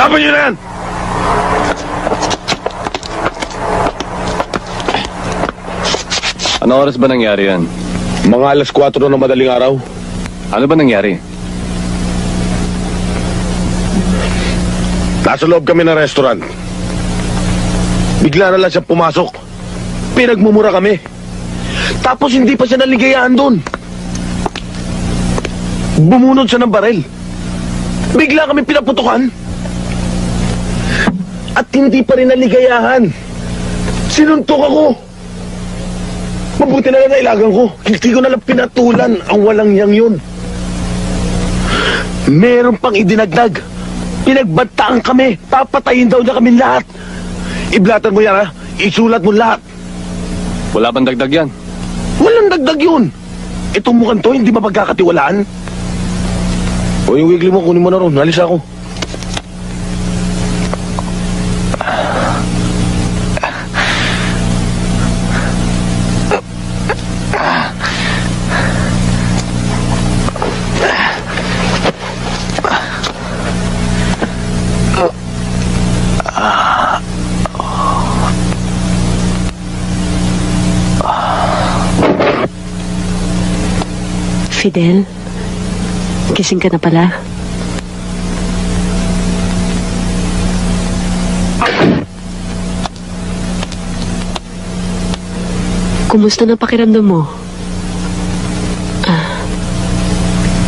Tapon niyo na yan! Ano oras ba nangyari yan? Mga alas 4 ng madaling araw. Ano ba nangyari? Nasa loob kami ng restaurant. Bigla na lang siya pumasok. Pinagmumura kami. Tapos hindi pa siya naligayahan doon. Bumunod siya ng baril. Bigla kami pinaputukan. At hindi pa rin naligayahan. Sinuntok ako. Mabuti na lang nailagan ko. Hindi ko nalang pinatulan ang walang yang yun. Meron pang idinagdag. Pinagbantaan kami. Papatayin daw niya kami lahat. Iblatan mo yan, ha? Isulat mo lahat. Wala bang dagdag yan? Walang dagdag yun. Itong mukhang to, hindi mapagkakatiwalaan. O yung wigli mo, kunin mo na ron. Nalis ako. Fidel, gising ka na pala. Kumusta na pakiramdam mo?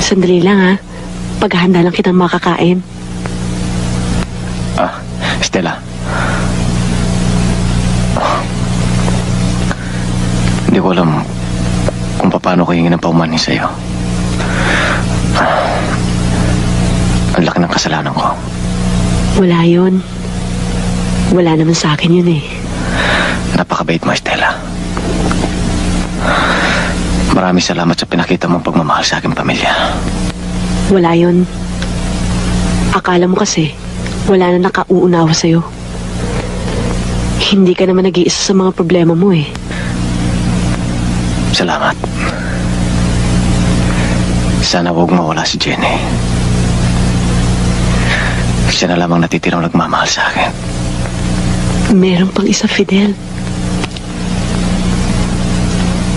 Sandali lang ha. Paghahanda lang kitang makakain. Stella. Hindi ko alam kung paano ko hingin ng paumanhin sa'yo. Ang laki ng kasalanan ko. Wala yun. Wala naman sa akin yun eh. Napakabait mo, Stella. Maraming salamat sa pinakita mong pagmamahal sa aking pamilya. Wala yun. Akala mo kasi, wala na nakauunawa sa'yo. Hindi ka naman nag-iisa sa mga problema mo eh. Salamat. Sana huwag mawala si Jenny. Siya na lamang natitirang nagmamahal sa akin. Meron pang isa, Fidel.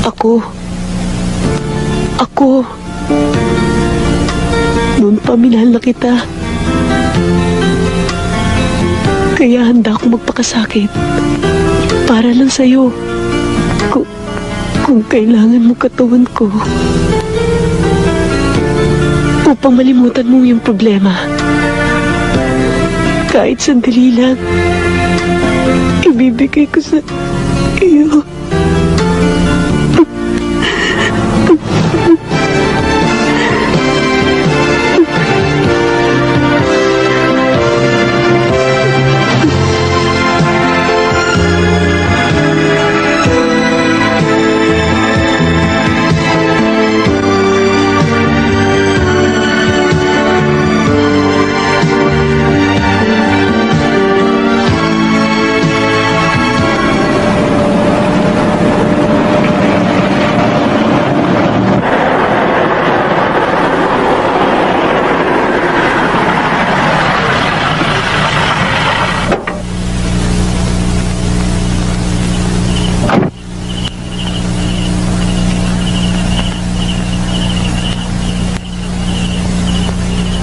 Ako. Noon pa minahal na kita. Kaya handa akong magpakasakit. Para lang sa'yo. Kung kailangan mo katawan ko. Upang malimutan mo yung problema. Kahit sandali lang. Ibibigay ko sa iyo.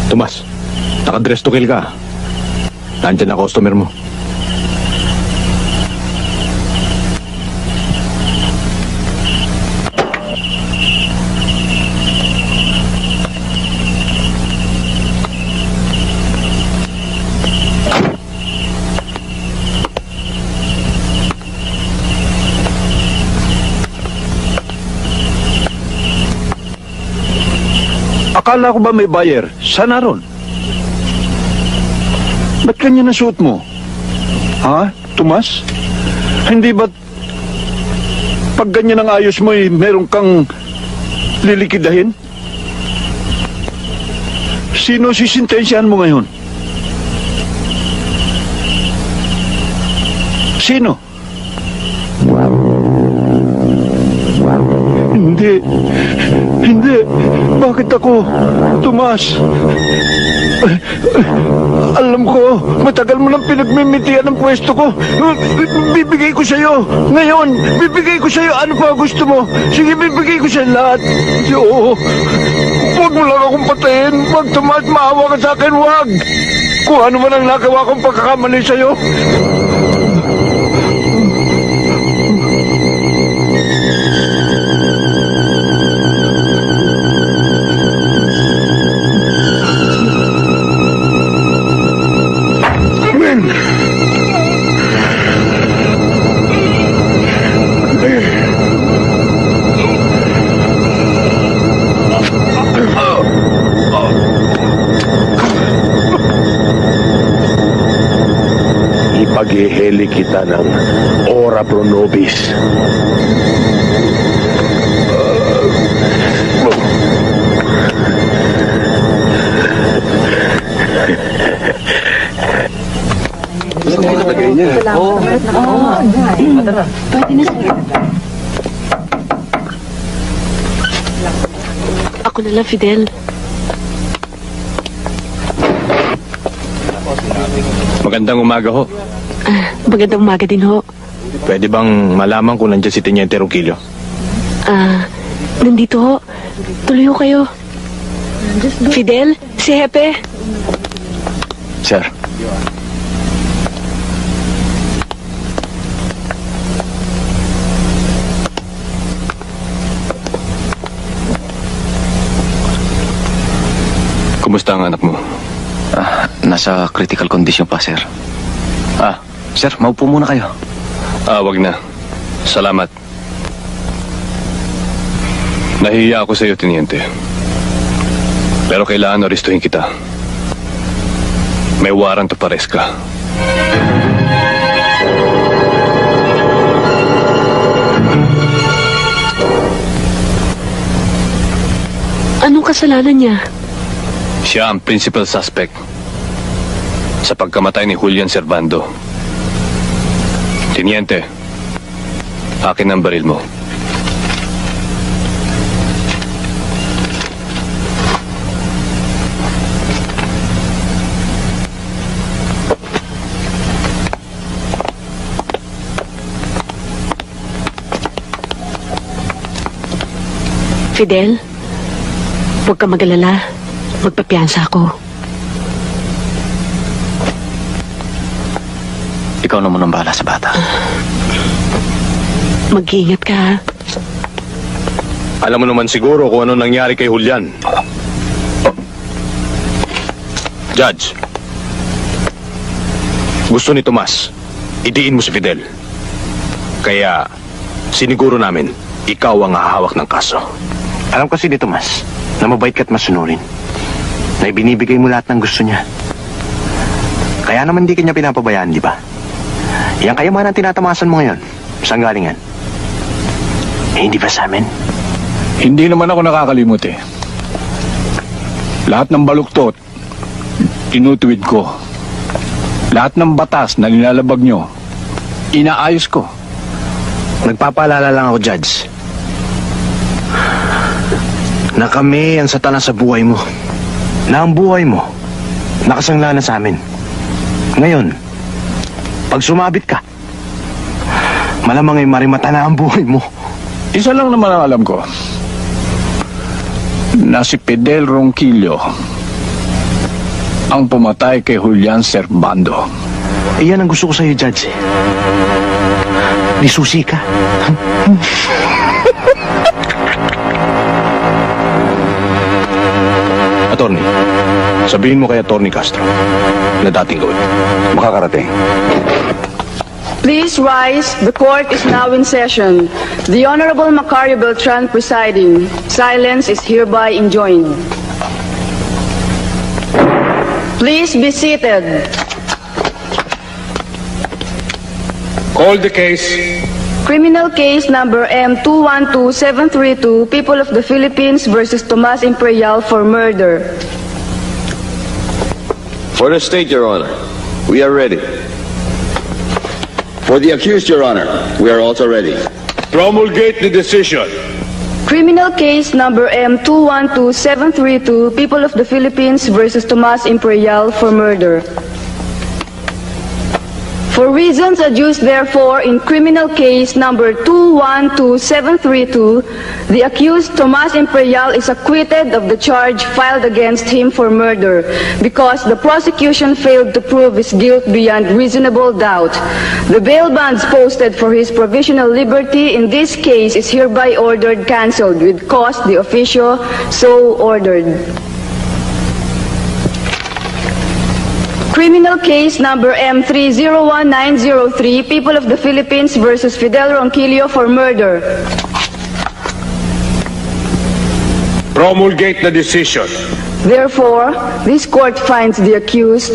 Tomas, naka-dress to kill ka. Nandiyan na customer mo. Akala ko ba may buyer? Sana ron. Ba't ganyan ang suot mo? Ha, Tomas? Hindi ba't pag ganyan ang ayos mo meron kang lilikidahin? Sino sisintensyahan mo ngayon? Sino? Hindi. Bakit ako? Tomas. Alam ko, matagal mo nang pinagmimitian ang pwesto ko. Bibigay ko sa'yo. Ngayon, bibigay ko sa'yo. Ano pa gusto mo? Sige, bibigay ko sa'yo lahat. Oo. Huwag mo lang akong patayin. Huwag, Tomas, maawa ka sa akin. Huwag. Kung ano man ang nagawa kong pagkakamali sa'yo. Men! Ipaghihili kita ng Ora Pro Nobis. Ako na lang, Fidel. Magandang umaga ho. Magandang umaga din ho. Pwede bang malaman kung nandiyan si Teniente Ronquillo? Nandito ho. Tuloy ho kayo. Fidel, si Hepe. Sir, Kumusta ang anak mo? nasa critical condition pa, sir. Sir, maupo muna kayo. Wag na. Salamat. Nahihiya ako sa iyo, Teniente. Pero kailangan aristuhin kita. May warrant of arrest ka. Anong kasalanan niya? Siya ang principal suspect sa pagkamatay ni Julian Servando. Teniente, akin ang baril mo. Fidel, huwag ka mag-alala. Magpapiyansa ako. Ikaw naman ang bahala sa bata. Mag-iingat ka, ha? Alam mo naman siguro kung ano nangyari kay Julian. Judge, gusto ni Tomas, idiin mo si Fidel. Kaya, siniguro namin, ikaw ang hahawak ng kaso. Alam kasi ni Tomas na mabait ka't masunurin. Na ibinibigay mo lahat ng gusto niya. Kaya naman di kanya pinapabayaan, di ba? Yang kayamanan tinatamasan mo ngayon. Saan galing yan? Hindi ba sa amin? Hindi naman ako nakakalimot eh. Lahat ng baluktot, tinutuwid ko. Lahat ng batas na nilalabag nyo, inaayos ko. Nagpapaalala lang ako, Judge, na kami ang satana sa buhay mo. Na ang buhay mo, nakasangla na sa amin. Ngayon, pag sumabit ka, malamang ay marimata na ang buhay mo. Isa lang naman ang alam ko. Na si Fidel Ronquillo ang pumatay kay Julian Servando. Iyan ang gusto ko sa'yo, Judge. Nisusi ka. Attorney, sabihin mo kay Attorney Castro na dating gawin. Makakarating. Please rise. The court is now in session. The Honorable Macario Beltran presiding. Silence is hereby enjoined. Please be seated. Call the case. Criminal case number M212732, People of the Philippines versus Tomas Imperial for murder. For the state, Your Honor, we are ready. For the accused, Your Honor, we are also ready. Promulgate the decision. Criminal case number M212732, People of the Philippines versus Tomas Imperial for murder. For reasons adduced therefore in criminal case number 212732, the accused Tomas Imperial is acquitted of the charge filed against him for murder because the prosecution failed to prove his guilt beyond reasonable doubt. The bail bonds posted for his provisional liberty in this case is hereby ordered cancelled with cause the officio so ordered. Criminal case number M301903, People of the Philippines versus Fidel Ronquillo for murder. Promulgate the decision. Therefore, this court finds the accused,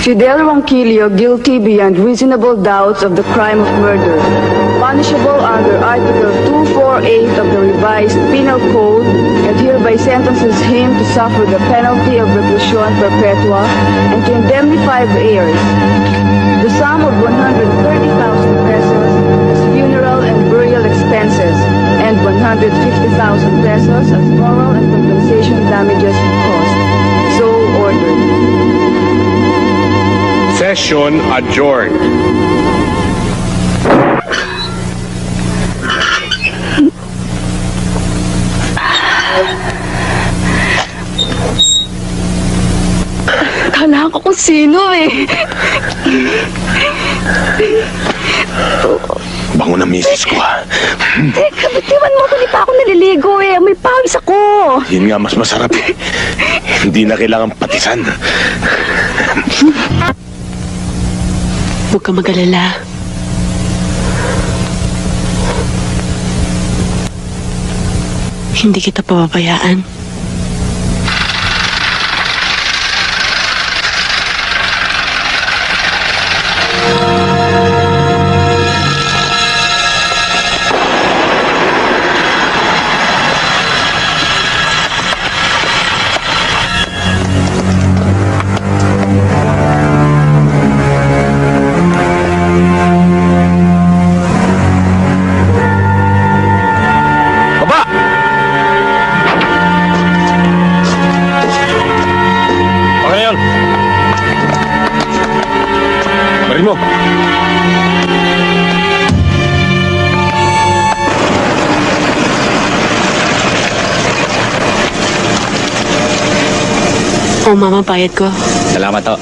Fidel Ronquillo, guilty beyond reasonable doubts of the crime of murder, punishable under Article 248 of the Revised Penal Code, and hereby sentences him to suffer the penalty of reclusion perpetua and to indemnify the heirs. The sum of 130,000 pesos as funeral and burial expenses and 150,000 pesos as moral and compensation damages cost. So ordered. Session adjourned. Kailangan ko kung sino eh. Bango na misis ko, ha? Teka, bitiwan mo ko, di pa ako naliligo eh. May pawis ako. Yun nga, mas masarap, eh. Hindi na kailangan patisan. Huwag ka mag-alala. Hindi kita pababayaan. Barin mo. Oh, mama, bayad ko. Salamat to.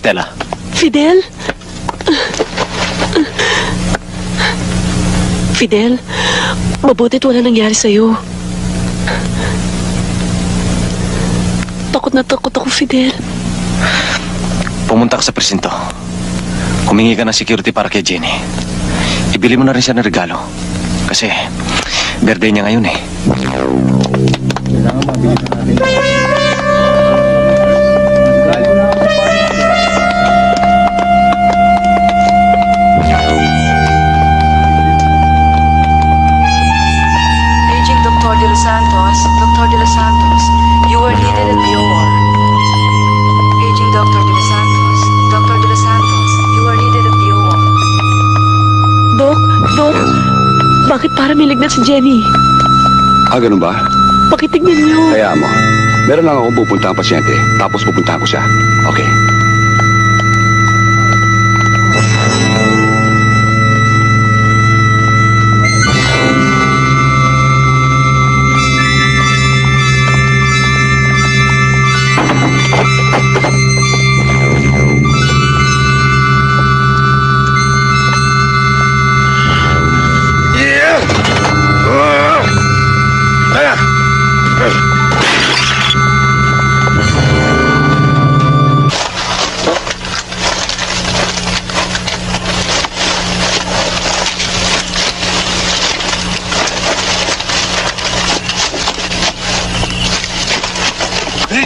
Stella. Fidel? Fidel, mabuti't wala nangyari sa'yo. Takot na takot ako, Fidel. Pumunta ka sa presinto. Humingi ka ng security para kay Jenny. Ibili mo na rin siya ng regalo. Kasi, birthday niya ngayon eh. Paging Dr. De Los Santos. Dr. De Los Santos, you were needed at the OR. Paging Dr. De Los Santos. Dr. De Los Santos, you were needed at the OR. Dok, bakit para may lagnat si Jenny? Ganun ba? Pakitignan niyo. Kaya mo. Meron lang akong pupunta ang pasyente, tapos pupuntahan ko siya. Okay.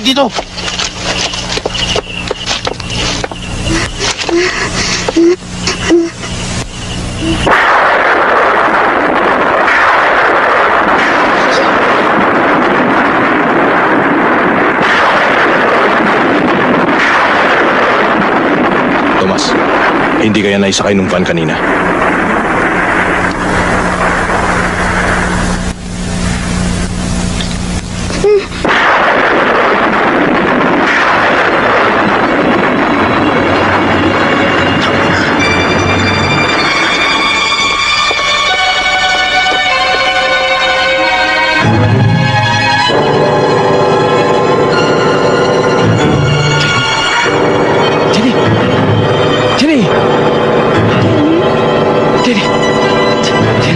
Dito! Tomas, hindi kaya naisakay ng van kanina.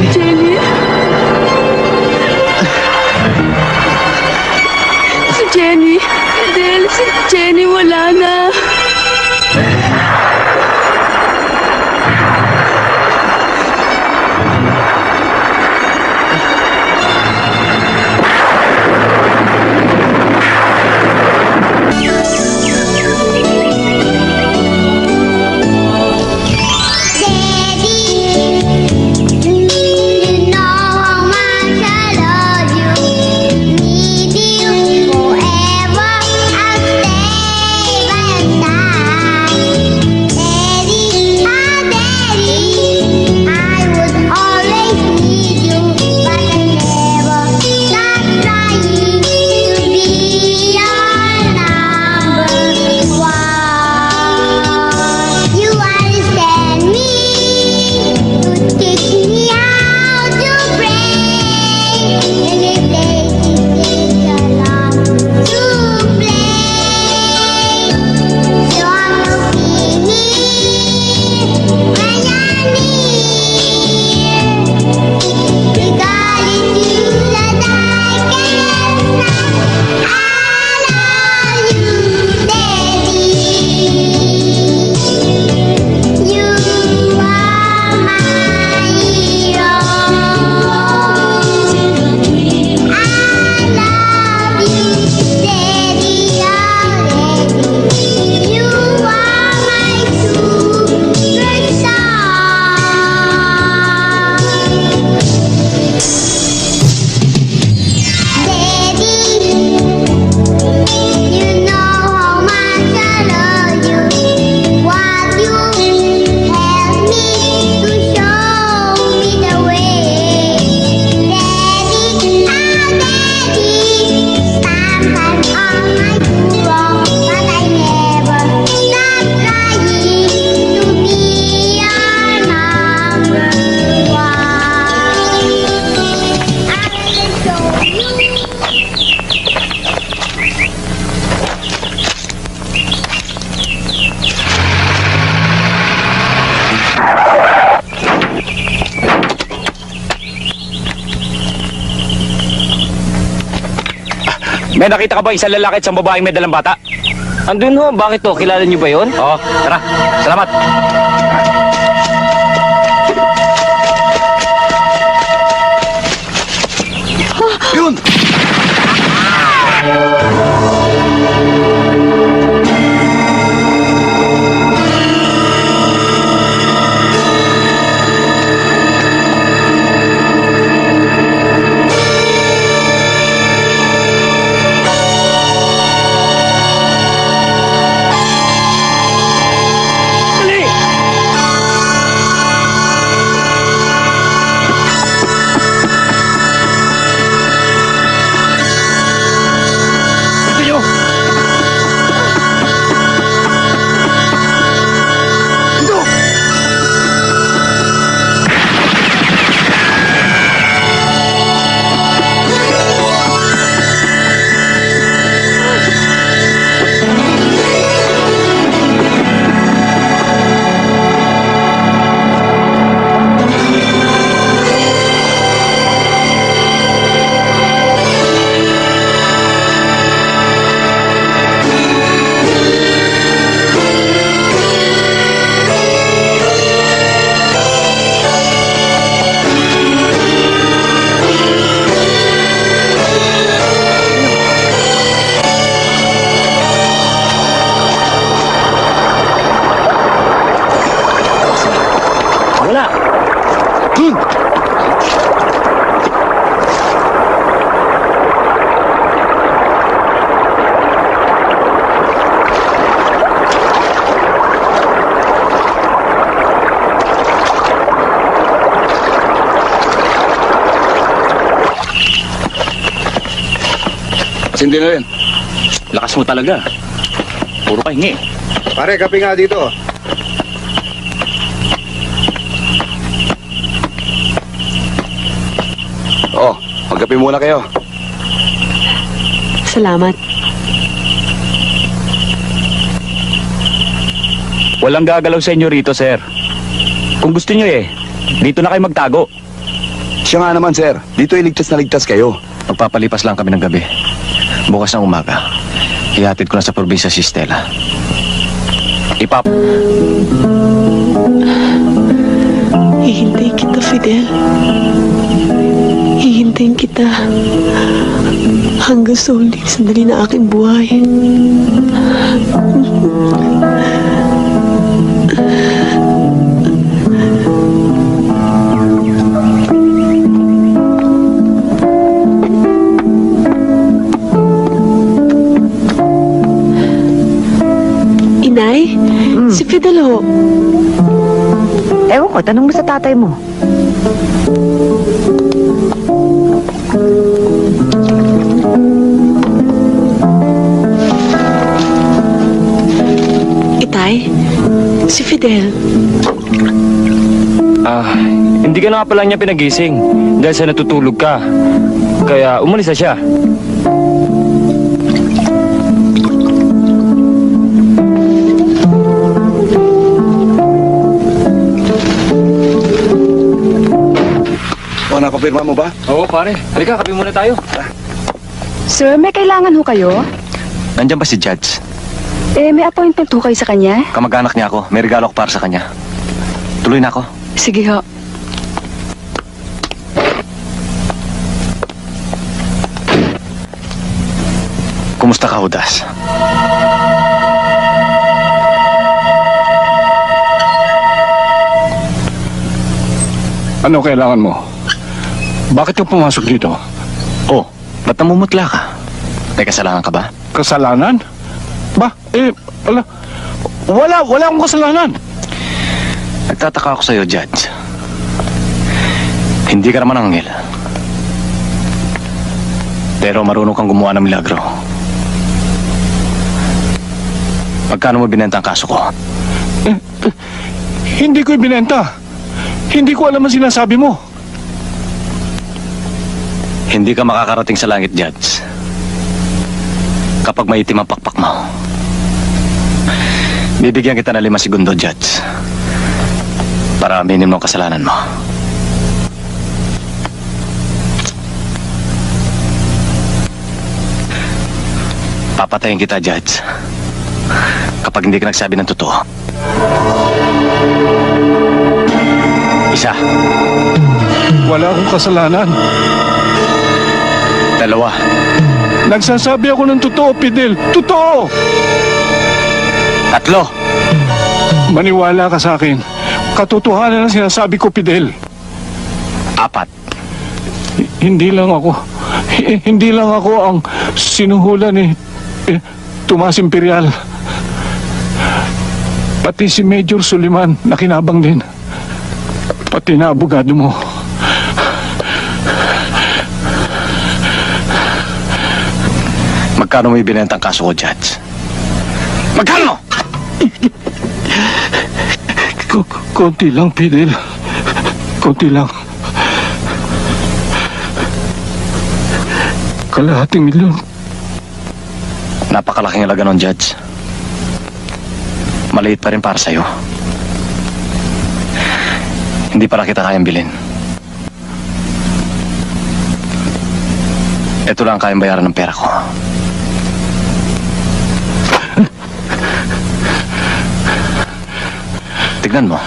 Jenny? Si Jenny. Fidel, si Jenny wala na. Forever I'll stay. May nakita ka ba isang lalaki at isang babaeng may dalang bata? Andun ho, bakit to? Kilala niyo ba yun? Oo, tara. Salamat. Yun! Wala. Dun! Sindi na rin. Lakas mo talaga. Puro ka hingi. Pare, kape nga dito. Oh, magkape muna kayo. Salamat. Walang gagalaw sa inyo rito, sir. Kung gusto nyo dito na kayo magtago. Siya nga naman, sir. Dito ay ligtas na ligtas kayo. Magpapalipas lang kami ng gabi. Bukas ng umaga, ihatid ko na sa probinsya si Stella. Hihintayin kita, Fidel. Hihintayin kita hanggang sa huling sandali na aking buhay. Inay, si Fidel ho. Ewan ko, tanong mo sa tatay mo. Itay, si Fidel. Hindi ka na nga pala niya pinagising dahil sa natutulog ka. Kaya umalis na siya. Oh, napapirma mo ba? Oo, pare. Halika, kape muna tayo. Sir, may kailangan ho kayo? Nandiyan ba si Judge? May appointment ho kayo sa kanya? Kamag-anak niya ako. May regalo ko para sa kanya. Tuloy na ako. Sige ho. Kumusta ka, Judas? Ano kailangan mo? Bakit ka pumasok dito? Oh, ba't namumutla ka? May kasalanan ka ba? Kasalanan? Wala akong kasalanan. Nagtataka ako sa'yo, Judge. Hindi ka naman anghel. Pero marunong kang gumawa ng milagro. Magkano mo binenta ang kaso ko? Hindi ko ibinenta. Hindi ko alam ang sinasabi mo. Hindi ka makakarating sa langit, Judge. Kapag maitim ang pakpak mo. Bibigyan kita ng 5 segundo, Judge. Para aminin mo ang kasalanan mo. Papatayin kita, Judge. Kapag hindi ka nagsabi ng totoo. Isa. Wala akong kasalanan. Dalawa. Nagsasabi ako ng totoo, Fidel. Totoo! Tatlo. Maniwala ka sa akin. Katotohanan ang sinasabi ko, Fidel. Apat. Hindi lang ako ang sinuhula ni Tomas Imperial. Pati si Major Suliman nakinabang din. Pati na abogado mo. Magkano mo ibinenta ang kaso ko, Judge? Magkano? Konti lang, Fidel. Konti lang. Kalahating milyon. Napakalaking halaga nun, Judge. Maliit pa rin para sa'yo. Hindi pala kita kayang bilhin. Ito lang ang kayang bayaran ng pera ko. Tignan mo.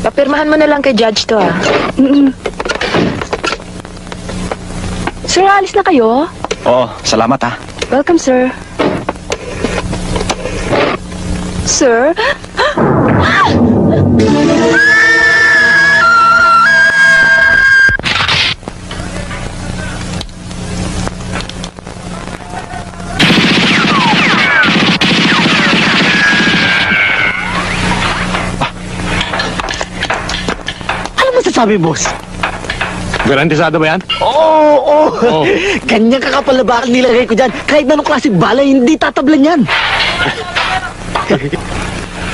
Papirmahan mo na lang kay Judge to, ah. Sir, alis na kayo? Oo, salamat ha. Welcome, sir. Sir? Ano masasabi, boss? Garantisado ba yan? Oo! Ganyan kakapal na bakal nilagay ko dyan. Kahit na anong klaseng bala, hindi tatablan yan.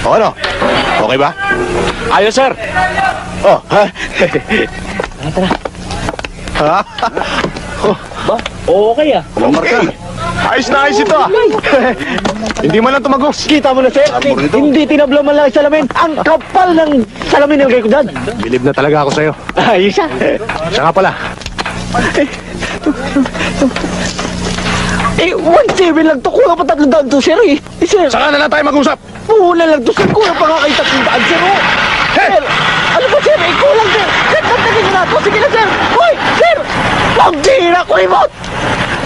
O ano? Okay ba? Ayos, sir. Oh, ha? Tara. Ha? Ba? Okay, ah. Okay. Ayos na ayos ito ah. Hindi man lang tumagos. Kita mo na, sir. Hindi tinabla man lang ang salamin. Ang kapal ng salamin nilagay ko dyan. Bilib na talaga ako sa'yo. Ayos, ah. Siya nga pala. 1.7 lang to. Kuha pa 300 to, sir, eh. Sir, Saka na lang tayo mag-usap. muna lang to, sir. Kuha pa nga kay 300, sir, oh. Sir, ano ba, sir? Kulang, sir. Sir, tatagin mo na to. Sige na, sir. Hoy, sir! Pambira, kuribot!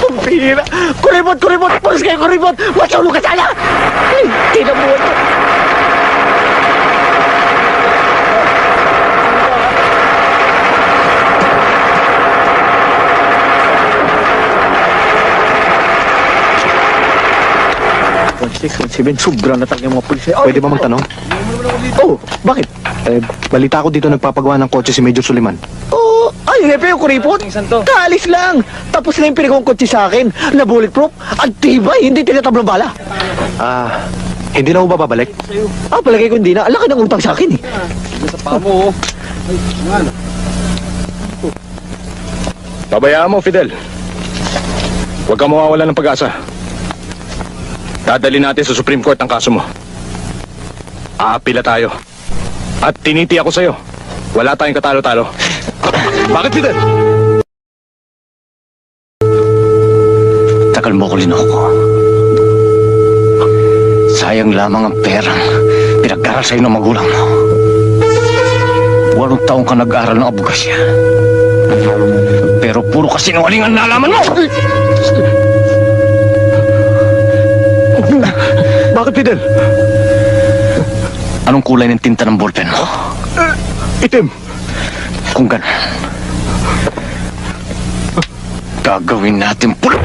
Pambira! Kuribot! Pulis kayo, kuribot! Matulog ka sana! Hindi na buwan to. Sobra na talaga yung mga pulis. Pwede ba magtanong? Oh, bakit? Balita ko dito nagpapagawa ng kotse si Major Suliman. Oh, ay, hepe yung kuripot. Kaalis lang. Tapos na yung pinagawang kotse sa akin na bulletproof. Ang tibay, hindi tinatablang bala. Hindi na ho ba babalik? Palagay ko hindi na. Ang laki ng utang sa akin, eh. Pabayaan mo, Fidel. Huwag kang mawawala ng pag-asa. Dadali natin sa Supreme Court ang kaso mo. Aapila tayo. At tiniti ako sa'yo. Wala tayong katalo-talo. Bakit, Fidel? Tagal mo ko linoko. Sayang lamang ang perang pinag-aral sa'yo ng magulang mo. 8 taong ka nag-aral ng abogasya. Pero puro kasinungaling ang nalaman mo! Bakit, Fidel? Anong kulay ng tinta ng ballpen mo? Itim. Kung ganun, gagawin natin pula.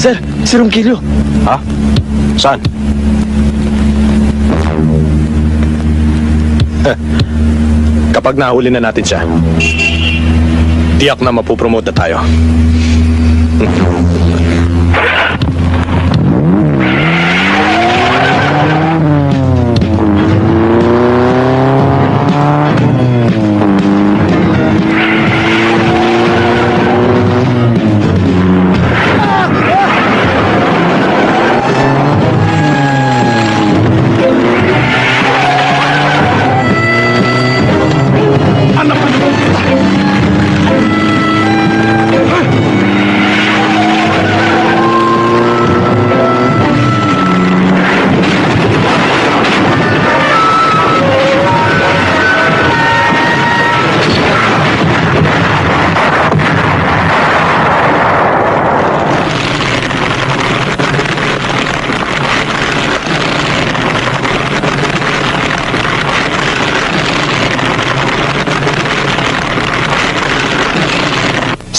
Sir, si Ronquillo. Ha? Saan? Kapag nahuli na natin siya, tiyak na mapupromote na tayo.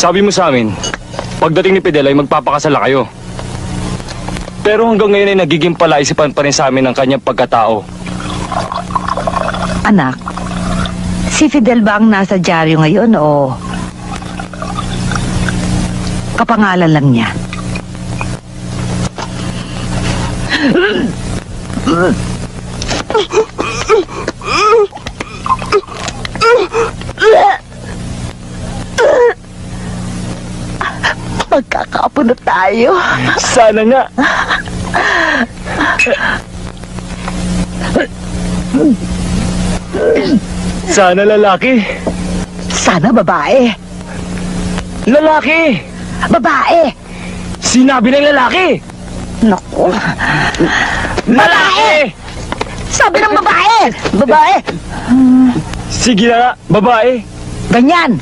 Sabi mo sa amin, pagdating ni Fidel ay magpapakasala kayo. Pero hanggang ngayon ay nagiging palaisipan pa rin sa amin ang kanyang pagkatao. Anak, si Fidel ba ang nasa dyaryo ngayon o kapangalan lang niya? Magkakaapo na tayo. Sana nga. Sana lalaki. Sana babae. Lalaki! Babae! Sinabi ng lalaki! Naku. Lalaki! Sabi ng babae! Babae! Sige na nga, babae. Ganyan!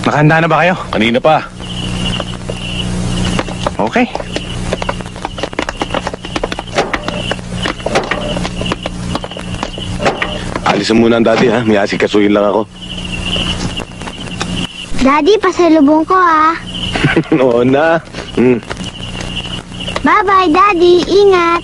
Nakahanda na ba kayo? Kanina pa. Okay. Alisan muna ang daddy, ha? May asikasuhin lang ako. Daddy, pasalubong ko ah. Oo na. Bye-bye, Daddy. Ingat.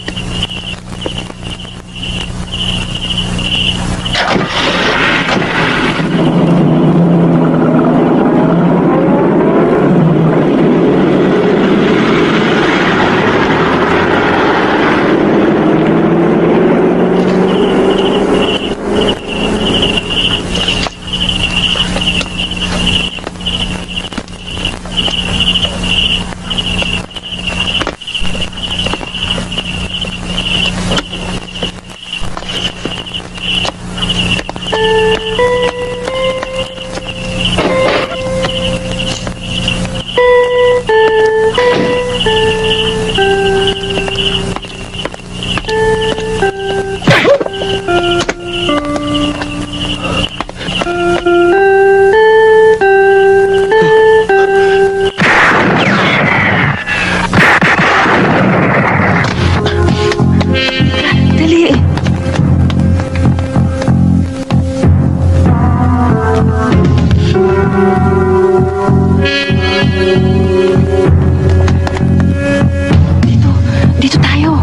Dito tayo.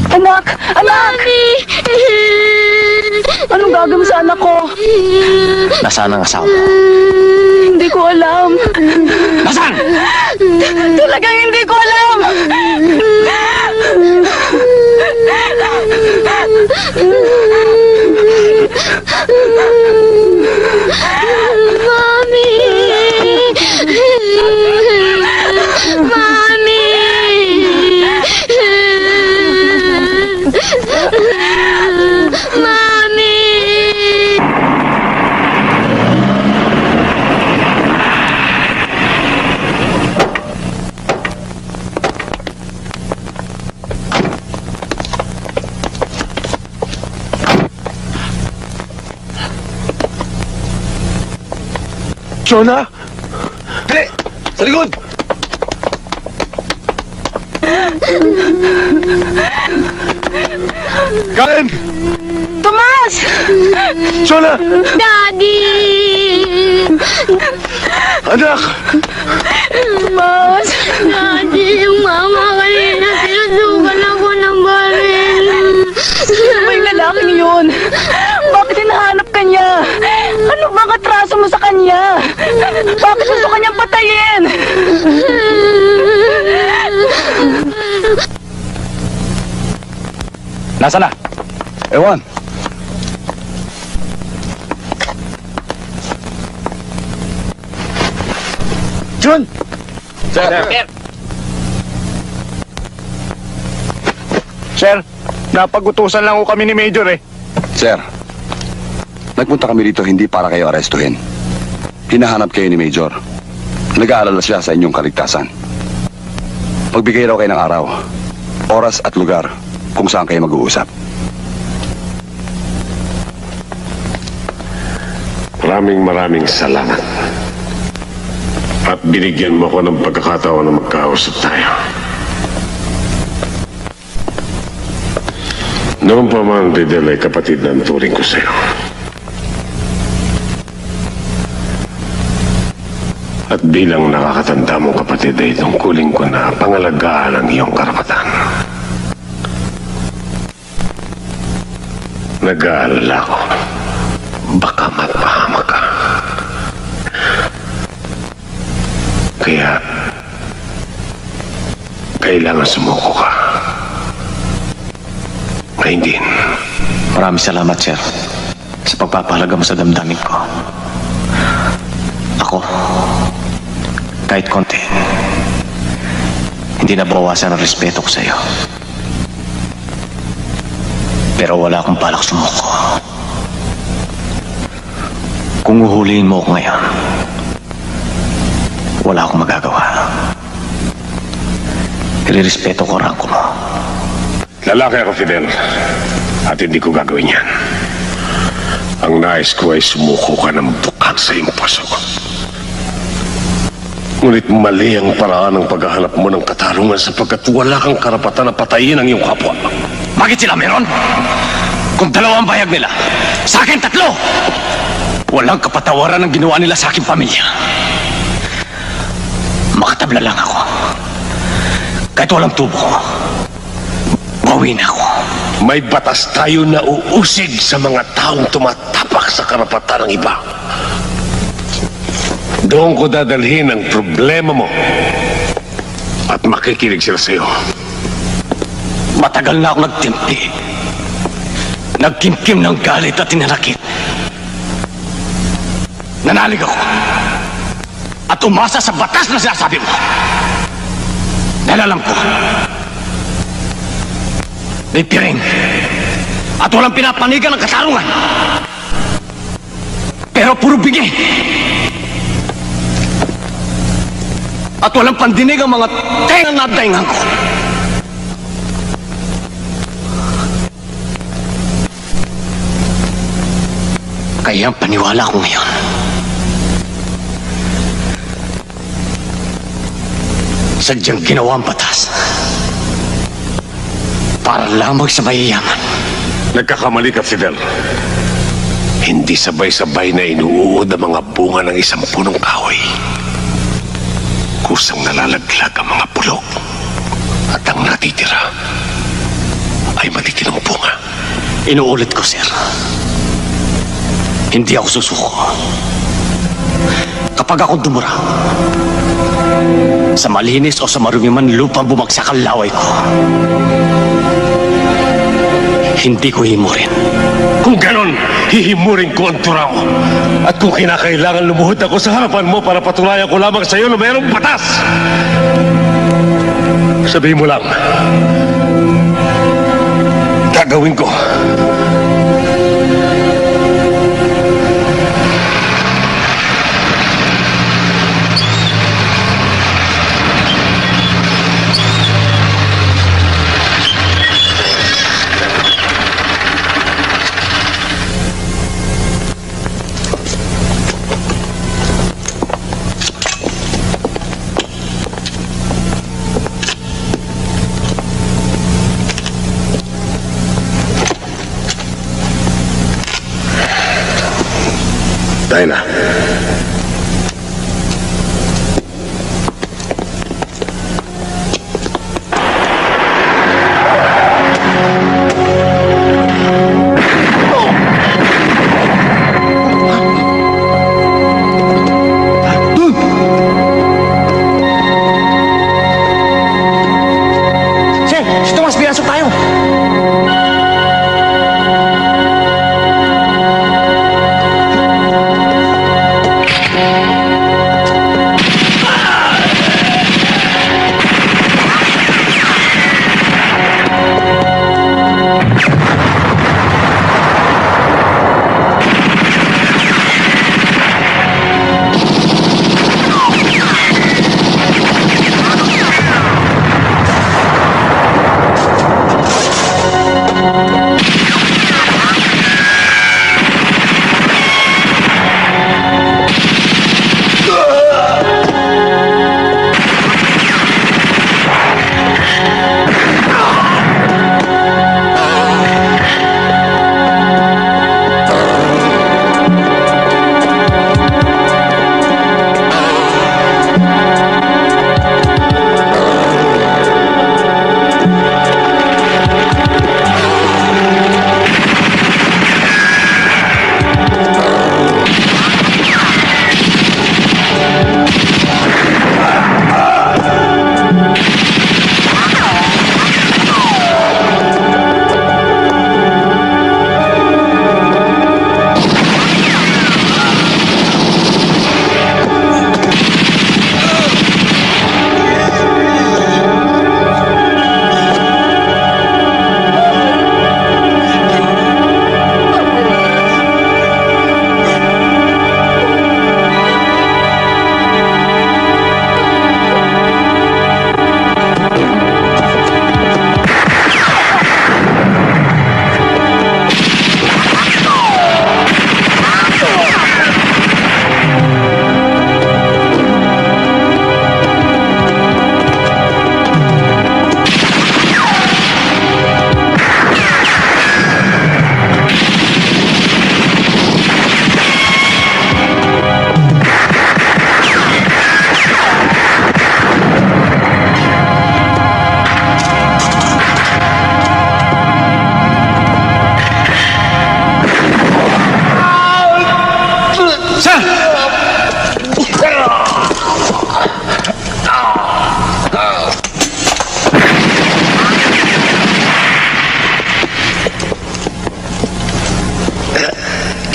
Anak! Anak! Anong gagawin mo sa anak ko? Nasaan ang asawa mo? Hindi ko alam. Nasaan? Talagang hindi ko alam. Mommy! Mommy! Mommy! Jonah? Dali! Sa likod! Karen! Tomas! Jonah! Daddy! Anak! Tomas! Daddy, yung mama kanina sinusukan ako ng baril. Ano yung lalaking yun? Bakit hinahanap ka niya? Ano bang atraso mo sa kanya? Bakit gusto kanyang patayin? Nasaan na? Ewan. John! Sir, napag-utusan lang ko kami ni Major eh. Sir, nagpunta kami dito hindi para kayo arestuhin. Hinahanap kayo ni Major. Nag-aalala siya sa inyong kaligtasan. Pagbigay raw kayo ng araw, oras at lugar kung saan kayo mag-uusap. Maraming salamat. At binigyan mo ko ng pagkakataon na magkausap tayo. Noon pa man, Fidel ay kapatid na ang turing ko sa'yo. At bilang nakakatanda mong kapatid ay tungkulin ko na pangalagaan ang iyong karapatan. Nag-aalala ko, baka mapahama ka. Kaya, kailangan sumuko ka. Ngayon, Maraming salamat, sir, sa pagpapahalaga mo sa damdamin ko. Ako, kahit konti, hindi nabawasan ang respeto ko sa iyo. Pero wala akong balak sumuko. Kung uhulihin mo ako ngayon, wala akong magagawa. Irerespeto ko ang rangko mo. lalaki ako, Fidel. At hindi ko gagawin yan. Ang nais ko ay sumuko ka ng bukag sa iyong paso. Ngunit mali ang paraan ng paghahanap mo ng katarungan sapagkat wala kang karapatan na patayin ang iyong kapwa. Bakit sila meron? Kung dalawang bayag nila, sa akin 3! Walang kapatawaran ang ginawa nila sa aking pamilya. Makatabla lang ako. Kahit walang tubo, bawi na ako. May batas tayo na uusig sa mga taong tumatapak sa karapatan ng iba. Doon ko dadalhin ang problema mo at makikinig sila sa iyo. Matagal na ako nagtimpi. Nagkimkim ng galit at tinanakit. Nanalig ako. At umasa sa batas na sinasabi mo. Dahil alam ko, may piring. At walang pinapanigan ng katarungan. Pero puro bigay. At walang pandinig ang mga tengang na daingan ko. Kaya ang paniwala ko ngayon. Sadyang ginawa ang batas. Para lamang sa mayayaman. Nagkakamali ka, Fidel. Hindi sabay-sabay na inuuod ang mga bunga ng isang punong kahoy. Kusang nalalaglag ang mga pulok. At ang natitira ay matitinong bunga. Inuulit ko, sir. Hindi ako susuko. Kapag ako dumura, sa malinis o sa marumi man lupang bumagsak ang laway ko, hindi ko himurin. Kung ganon, hihimurin ko ang tura mo. At kung kinakailangan lumuhod ako sa harapan mo para patunayan ko lamang sa iyo na mayroong batas, sabihin mo lang, gagawin ko. Tayo na. Sir, si Tomas, pinasok tayo.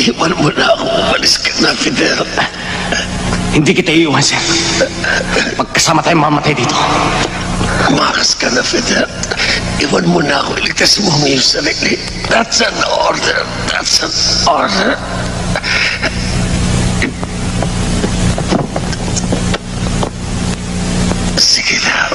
Iwan mo na ako. Umalis ka na, Fidel. Hindi kita iiwan, sir. Magkasama tayong mamatay dito. Umakas ka na, Fidel. Iwan mo na ako. Iligtas mo ang iyong sarili. That's an order. That's an order. Sige na.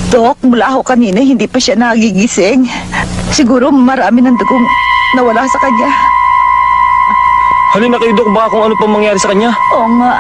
Dok, mula ako kanina, hindi pa siya nagigising. Siguro marami ng dugong nawala sa kanya. Halina kayo, Dok, baka kung ano pa mangyari sa kanya. Oo nga.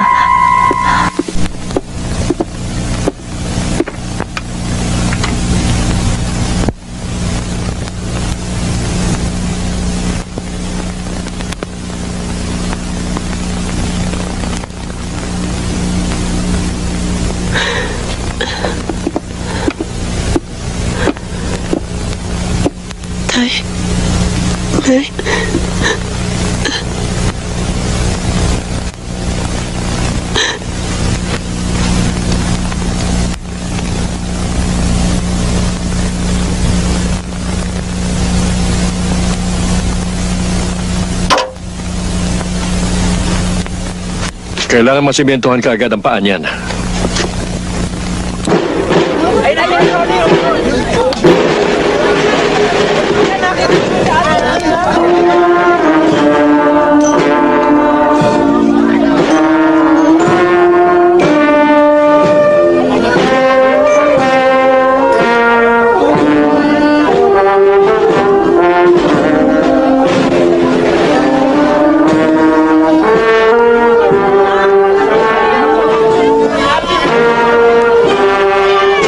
Kailangan masimentohan ka agad ang paa niyan.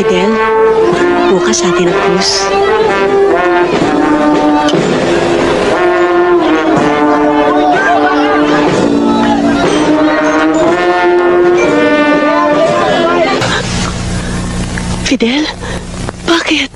Fidel, bukas atin ang krus. Fidel, bakit?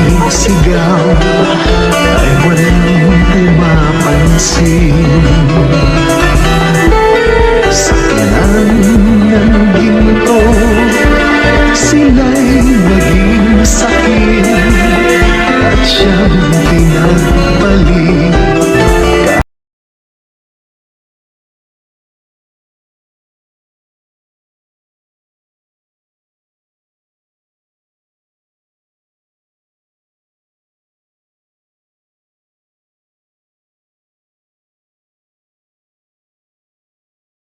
sumisigaw ay walang mapansin. Sa kilan ng ginto, sila'y naging sakit.